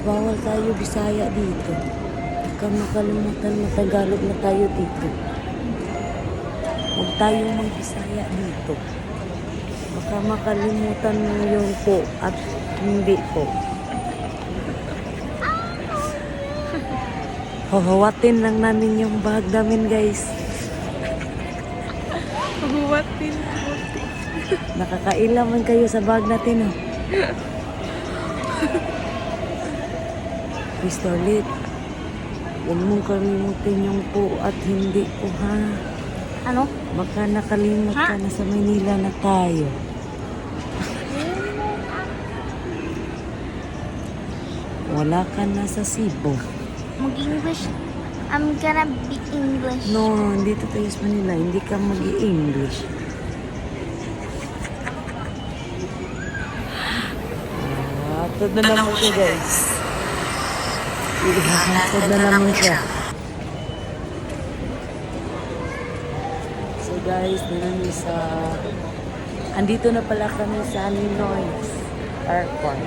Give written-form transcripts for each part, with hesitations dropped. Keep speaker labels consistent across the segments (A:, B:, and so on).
A: bawal tayo Bisaya dito. Baka makalimutan na Tagalog na tayo dito. Huwag tayong mag-Bisaya dito. Baka makalimutan mo yun po at hindi po. Hahawatin lang namin yung bag namin, guys.
B: Hahawatin.
A: Nakakailaman kayo sa bag natin, oh. Mr. Lit, huwag mong kalimutin yung po at hindi po, ha?
B: Ano?
A: Baka nakalimut ka na sa Manila na tayo. Wala ka na sa Cebu.
B: Mag-English. I'm gonna be English.
A: No, dito tayo sa Manila, hindi ka mag-i-English. Hatod na naman siya, guys. Hatod na naman siya. So guys, andito na pala kami sa Ninoy's Airport.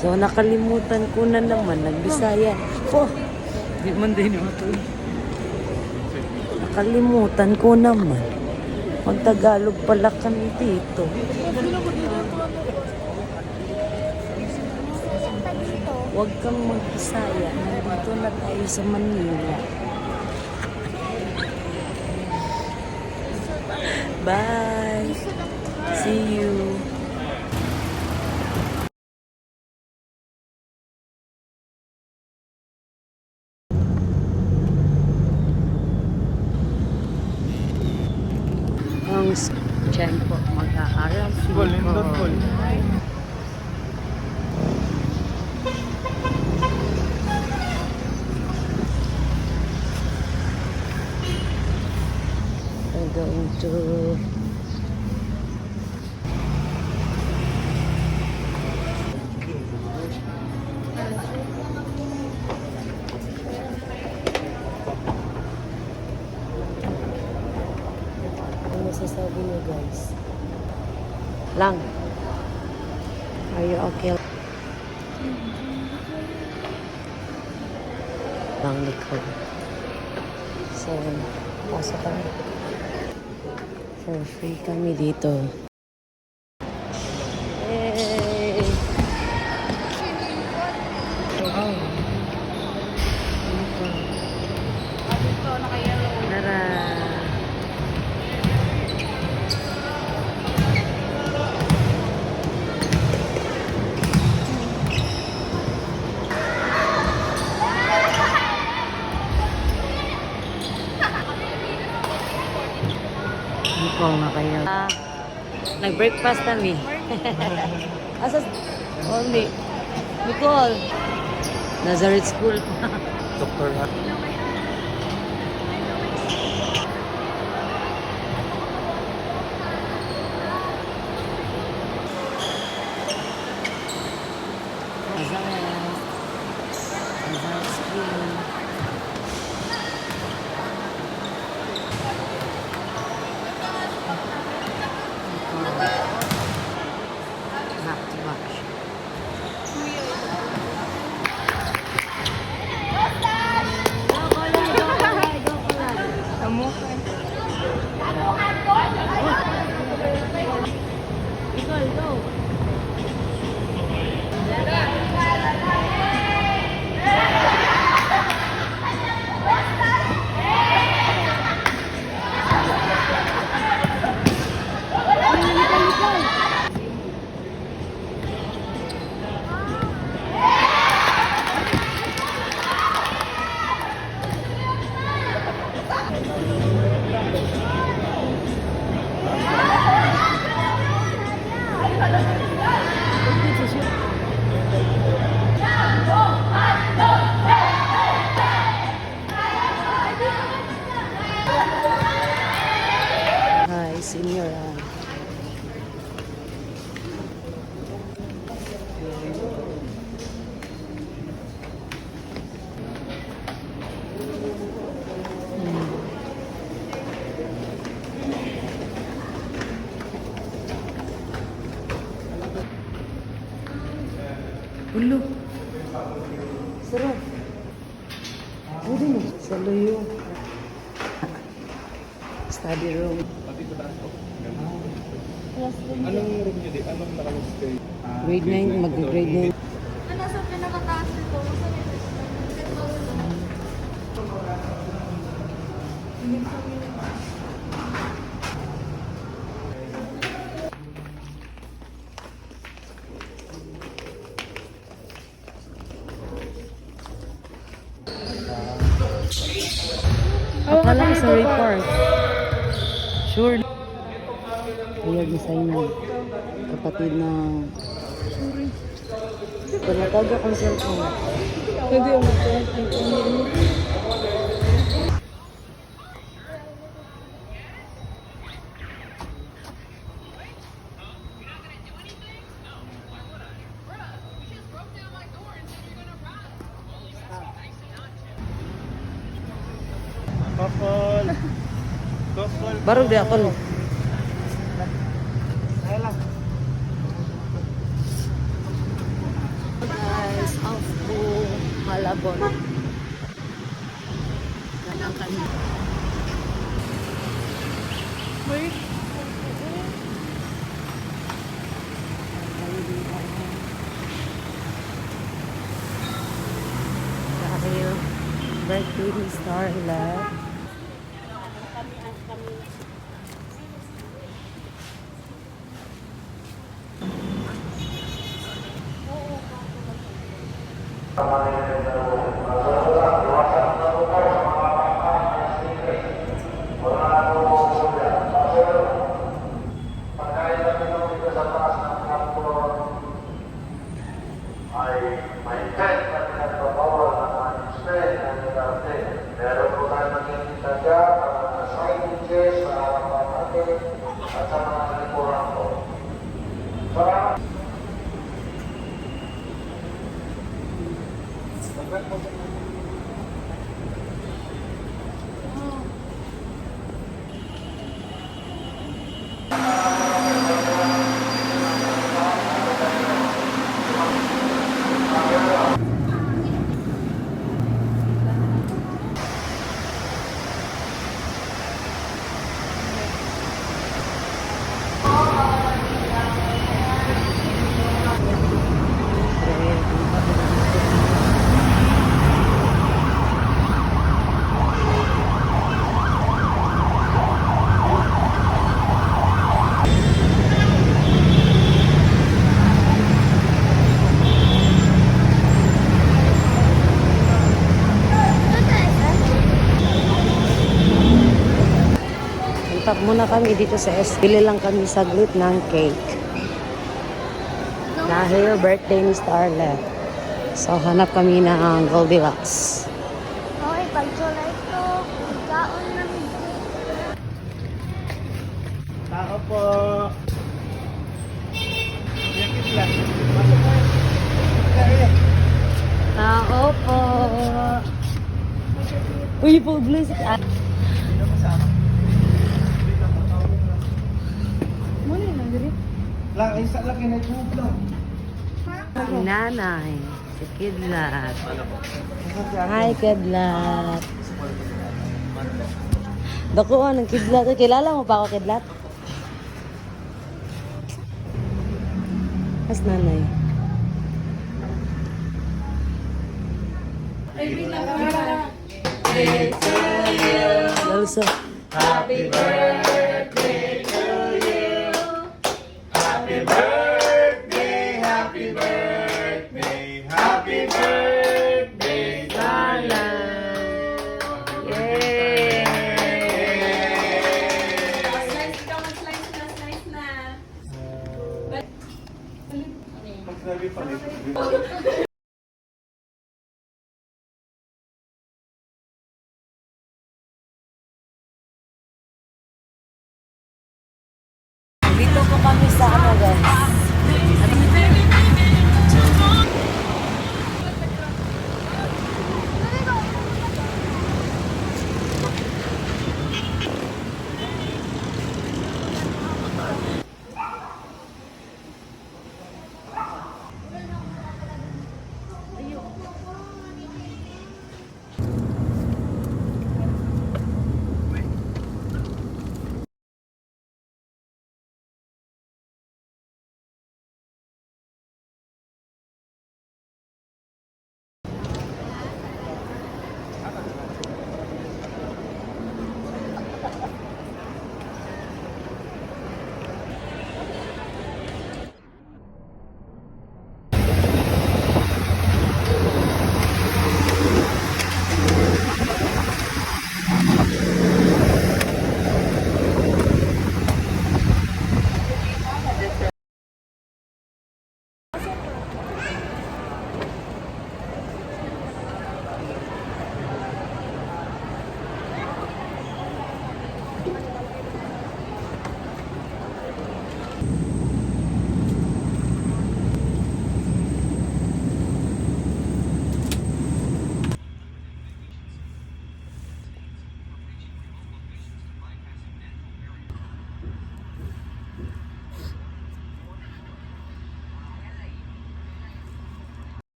A: So nakalimutan ko na naman, nagbisaya. Oh, di man din ito. Nakalimutan ko naman. Mag-Tagalog pala kami dito. Huwag kang mag-Bisaya. Nandito na tayo sa Manila. Bye! See you! Ang tiyempo mag-aaral. We're going to ano masasabi niyo, guys? Lang, are you okay? Lang likod. So, pasok kami. For free kami dito. Yay! Wow! Tara! Nicole na kayo. Nag-breakfast kami. Asas? Only. Nicole. Nazareth School.
C: Dr.
A: Nazareth School. Not too much. Hi, senior. Ulo. Sarap. Pwede mo. Sa luyo. Study room.
C: Anong room niyo di? Anong nakalagstay?
A: Grade 9, mag-grade 9.
B: Ano sa pinakataas nito?
A: Akala ko sa report. Sure. Kaya design ng kapatid na... Panatag akong cellphone.
B: Pwede yung
C: Couple. Couple.
A: Baru di ako. Guys, off to Malabon. Ganang kami.
B: Wait.
A: Dahil birthday ni Starlet.
D: Meron po tayo magiging tanda para mga signages, sa harapan natin, at sa mga likuran po. Salamat.
A: Stop muna kami dito sa S. Bili lang kami saglit ng cake. Dahil birthday ni Starlet. So, hanap kami ng Goldilocks.
B: Okay, pagtula ito. Kaon namin.
C: Tao po. Yakit lang. Masok po.
A: Tao po. Uy, publicity.
C: Lang, isa lang kinay-tube lang.
A: Si Nanay. Si Kidlat. Hi, Kidlat. Dakuan ng Kidlat. Kilala mo pa ako, Kidlat? Mas Nanay. Also,
C: Happy birthday to you. Happy birthday, happy birthday, happy birthday,
A: Starlet. Yay!
C: Magsabi pa rin.
A: Dito po kami sa ano guys.